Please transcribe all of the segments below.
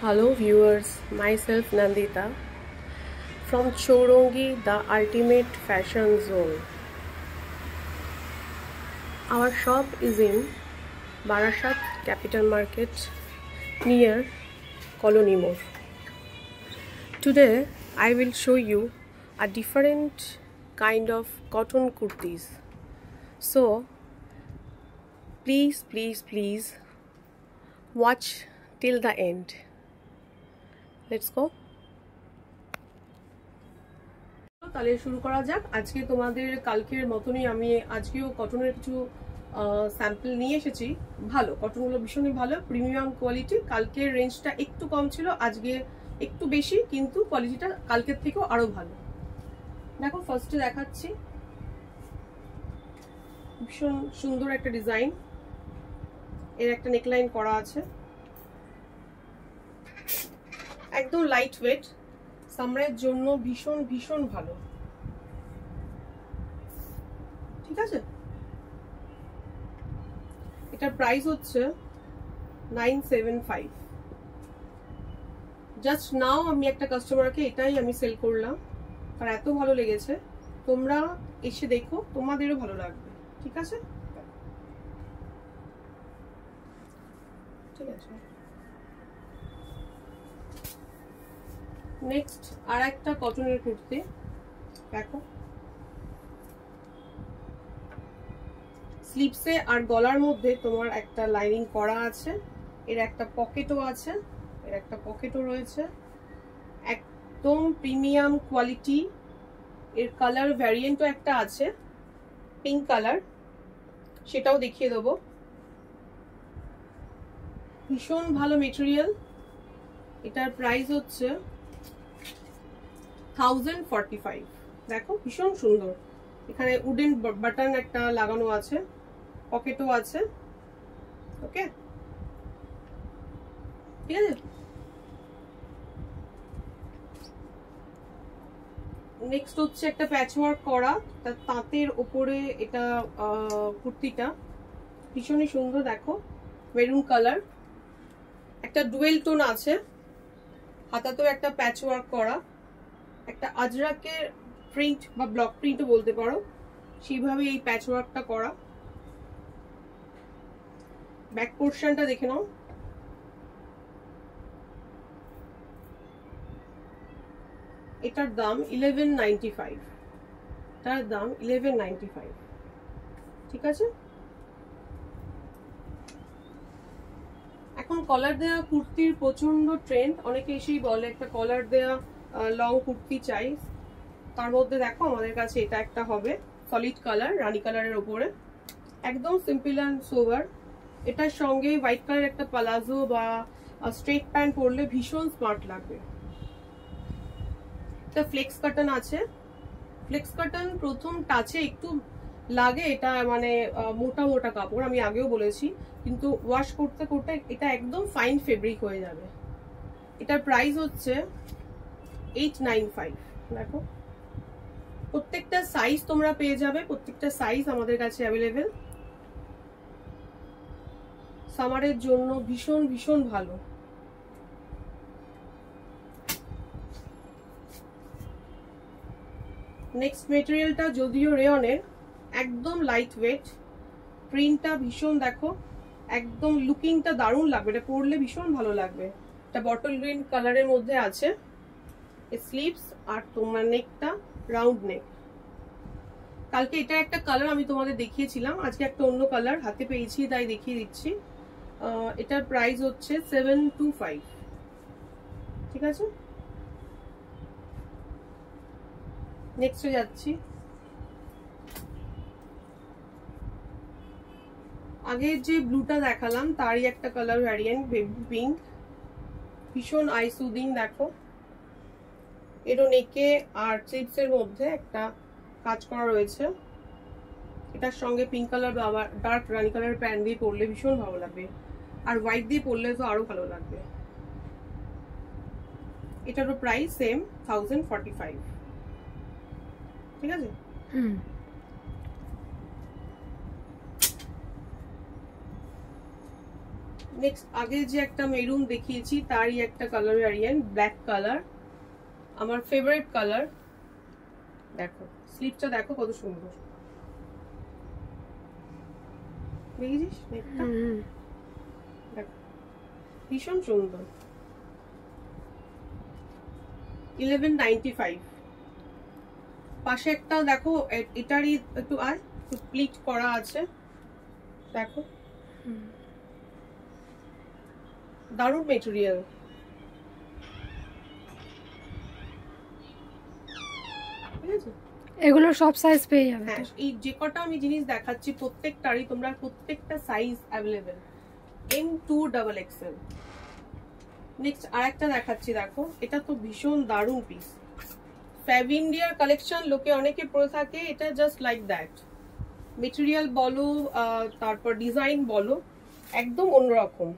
Hello viewers, myself Nandita from Chorongi, the ultimate fashion zone. Our shop is in Barashat Capital Market near Colony More. Today I will show you a different kind of cotton kurtis. So please watch till the end. Let's go. তাহলে শুরু করা যাক। আজকে তোমাদের কালকের মতনই আমি আজকেও কটনের কিছু স্যাম্পল নিয়ে এসেছি। ভালো কটনগুলো ভীষণই ভালো, প্রিমিয়াম কোয়ালিটি। কালকের রেঞ্জটা একটু কম ছিল, আজকে একটু বেশি, কিন্তু কোয়ালিটিটা কালকের থেকেও আরো ভালো। দেখো ফার্স্টে দেখাচ্ছি, ভীষণ সুন্দর একটা ডিজাইন, এর একটা নেকলাইন করা আছে, একদম লাইট ওয়েট, সামারের জন্য ভীষণ ভালো। ঠিক আছে, এটার প্রাইস হচ্ছে 975। জাস্ট নাও আমি একটা কাস্টমারকে এটাই আমি সেল করলাম, আর এত ভালো লেগেছে। তোমরা এসে দেখো, তোমাদেরও ভালো লাগবে। ঠিক আছে, ঠিক আছে। নেক্সট আর একটা কটনের কুর্তি দেখো, স্লিপসে আর গলার মধ্যে তোমার একটা লাইনিং করা আছে, এর একটা পকেটও আছে, এর একটা পকেটও রয়েছে, একদম প্রিমিয়াম কোয়ালিটি। এর কালার ভ্যারিয়েন্টও একটা আছে, পিঙ্ক কালার, সেটাও দেখিয়ে দেবো। ভীষণ ভালো মেটেরিয়াল। এটার প্রাইস হচ্ছে 1045। দেখো ভীষণ সুন্দর, এখানে উডেন বাটন একটা লাগানো আছে, পকেটও আছে। ওকে, ঠিক আছে। নেক্সট হচ্ছে একটা প্যাচওয়ার্ক করা তাঁতের ওপরে, এটা কুর্তিটা ভীষণই সুন্দর। দেখো মেরুন কালার, একটা ডুয়েল টোন আছে, হাতাতেও একটা প্যাচওয়ার্ক করা, একটা আজরাকের প্রিন্ট বা ব্লক প্রিন্টও বলতে পারো, সেইভাবে এই প্যাচওয়ার্কটা করা। ব্যাক পোর্শনটা দেখে নাও, এটার দাম 1195। তার দাম 1195। ঠিক আছে, এখন কলার দেয়া কুর্তির প্রচন্ড ট্রেন্ড। অনেকে এসেই বলে একটা কলার দেয়া লং কুর্তি চাই। তার মধ্যে দেখো আমাদের কাছে এটা একটা হবে, সলিড কালার, রানী কালারের ওপরে, একদম সিম্পল অ্যান্ড সোভার। এটার সঙ্গে হোয়াইট কালার একটা পালাজো বা স্ট্রেট প্যান্ট পরলে ভীষণ স্মার্ট লাগবে। এটা ফ্লেক্স কাটন আছে। ফ্লেক্স কাটন প্রথম টাচে একটু লাগে, এটা মানে মোটা কাপড়, আমি আগেও বলেছি, কিন্তু ওয়াশ করতে করতে এটা একদম ফাইন ফেব্রিক হয়ে যাবে। এটার প্রাইস হচ্ছে 895। দেখো প্রত্যেকটা সাইজ তোমরা পেয়ে যাবে, প্রত্যেকটা সাইজ আমাদের কাছে অ্যাভেলেবেল। সামারের জন্য ভীষণ ভালো। নেক্সট মেটেরিয়ালটা যদিও রেয়নের, একদম লাইট ওয়েট, প্রিন্টটা ভীষণ, দেখো একদম লুকিংটা দারুণ লাগবে, এটা পরলে ভীষণ ভালো লাগবে। এটা বটল গ্রিন কালারের মধ্যে আছে, স্লিভস আর তোমার নেকটা রাউন্ড নেক। কালকে এটা একটা কালার আমি তোমাদের দেখিয়েছিলাম, আজকে একটা অন্য কালার হাতে পেয়েছি তাই দেখিয়ে দিচ্ছি। এটার প্রাইস হচ্ছে 725। ঠিক আছে, নেক্সটে যাচ্ছি। আগে যে ব্লুটা দেখালাম তারই একটা কালার ভ্যারিয়েন্ট, বেবি পিঙ্ক, ভীষণ আই সুদিং। দেখো এরও নেকে আর স্লিভসের মধ্যে একটা কাজ করা রয়েছে। এটার সঙ্গে পিঙ্ক কালার বা আবার ডার্ক রানি কালার প্যান্ট দিয়ে পরলে ভীষণ ভালো লাগবে, আর হোয়াইট দিয়ে পরলে তো আরো ভালো লাগবে। এটারও প্রাইস সেম 1045। ঠিক আছে, নেক্সট আগে যে একটা মেরুন দেখিয়েছি তারই একটা কালার ভ্যারিয়েন্ট, ব্ল্যাক কালার, আমার ফেভারিট কালার। দেখো স্লিপটা দেখো কত সুন্দর, দেখেছিস নেকটা? দেখো ভীষণ সুন্দর। 1195। পাশে একটা দেখো এটারই একটু আর প্লিট করা আছে, দেখো দারুণ মেটেরিয়াল। ঠিক আছে, এগুলো সব সাইজ পেয়ে যাবে। হ্যাঁ, এই যে কটা আমি জিনিস দেখাচ্ছি প্রত্যেকটারই তোমরা প্রত্যেকটা সাইজ অ্যাভেলেবেল, M2XXL। নেক্সট আরেকটা দেখাচ্ছি, দেখো এটা তো ভীষণ দারুণ পিস। ফ্যাব ইন্ডিয়ার কালেকশন লোকে অনেকে পরে থাকে, এটা জাস্ট লাইক দ্যাট। মেটেরিয়াল বলো তারপর ডিজাইন বলো একদম অন্যরকম।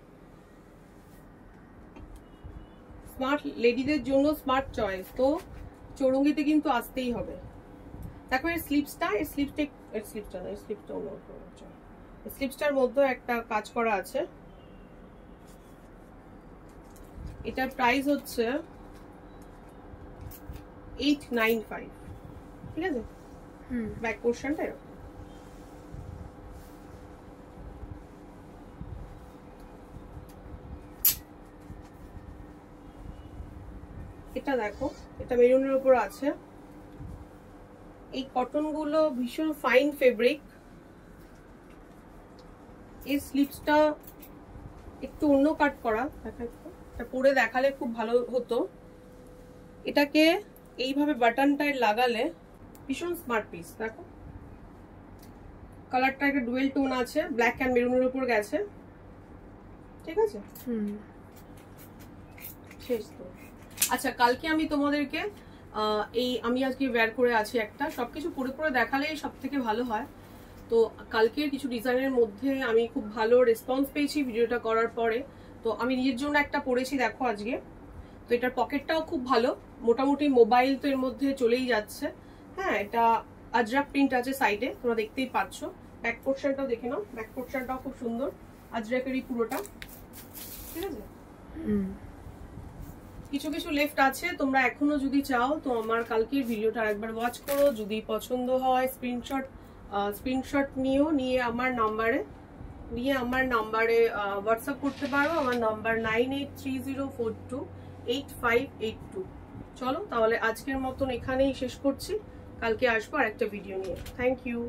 স্মার্ট লেডিদের জন্য স্মার্ট চয়েস, তো চৌরঙ্গিতে কিন্তু আসতেই হবে। দেখো এর স্লিপসটার মধ্যে একটা কাজ করা আছে। এটার প্রাইস হচ্ছে 895। ঠিক আছে, ব্যাক পোর্শনটা এরকম। এটা দেখো, এটা মেরুনের উপর আছে। এই কটন গুলো ভীষণ ফাইন ফেব্রিক। এই স্লিপসটা একটু অন্য কাট করা, এটা পরে দেখালে খুব ভালো হতো। এটাকে এইভাবে বাটন টাইট লাগালে ভীষণ স্মার্ট পিস। দেখো কালারটা একটা ডুয়েল টোন আছে, ব্ল্যাক অ্যান্ড মেরুনের উপর গেছে। ঠিক আছে, শেষ তো। আচ্ছা, কালকে আমি তোমাদেরকে আমি আজকে ওয়্যার করে আছি একটা, সবকিছু পরে পরে দেখালেই সব থেকে ভালো হয়। তো কালকের কিছু ডিজাইনের মধ্যে আমি খুব ভালো রেসপন্স পেয়েছি ভিডিওটা করার পরে। তো আমি নিজের জন্য একটা পরেছি, দেখো আজকে। তো এটার পকেটটাও খুব ভালো, মোটামুটি মোবাইল তো এর মধ্যে চলেই যাচ্ছে। হ্যাঁ, এটা আজরাক প্রিন্ট আছে সাইডে, তোমরা দেখতেই পাচ্ছ। ব্যাক পোর্শনটাও দেখে নাও, ব্যাক পোর্শনটাও খুব সুন্দর, আজরাকেরই পুরোটা। ঠিক আছে, কিছু কিছু লেফট আছে, তোমরা এখনো যদি চাও তো আমার কালকের ভিডিওটা আরেকবার ওয়াচ করো। যদি পছন্দ হয় স্ক্রিনশট নিয়ে আমার নাম্বারে হোয়াটসঅ্যাপ করতে পারো। আমার নাম্বার 9830428582। চলো তাহলে আজকের মতন এখানেই শেষ করছি, কালকে আসবো আরেকটা ভিডিও নিয়ে। Thank you.